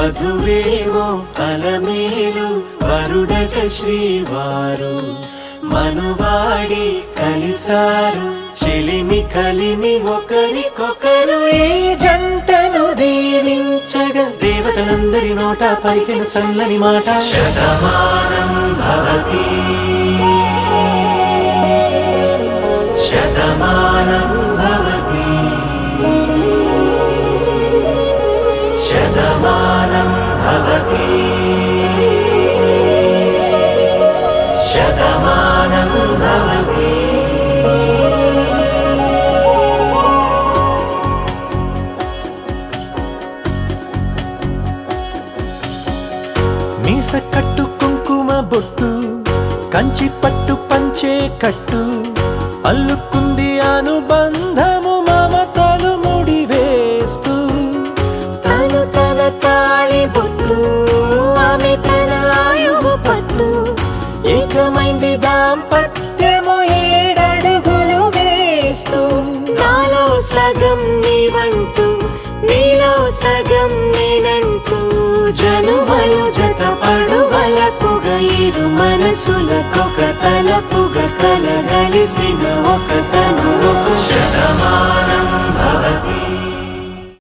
వధువేమో అలమేలు వరుడట శ్రీవారు మనువాడి కలిసారు చెలిమి కలిమి ఒకరికొకరు ఈ జంటను దీవించగా దేవతలందరి నోట పలికిన చల్లని మాట శతమానం భవతి శతమానం భవతి శతమానం భవతి శతమానం భవతి మీస కట్టు కుంకుమ బొట్టు కంచి పట్టు పంచే కట్టు అల్లుకుంది అనుబంధము మమతలు ముడివేస్తూ తను తన తాళి బొట్టు ఆమె తన ఆయువు పట్టు ఏకమైంది దాంపత్యము 7 అడుగులు వేస్తూ నాలో సగం నీవంటూ నీలో సగం నేనంటూ జనుమలు జత పడువలపుగ ఇరు మనసులకొక తలపుగ కలగలిసిన ఒక తను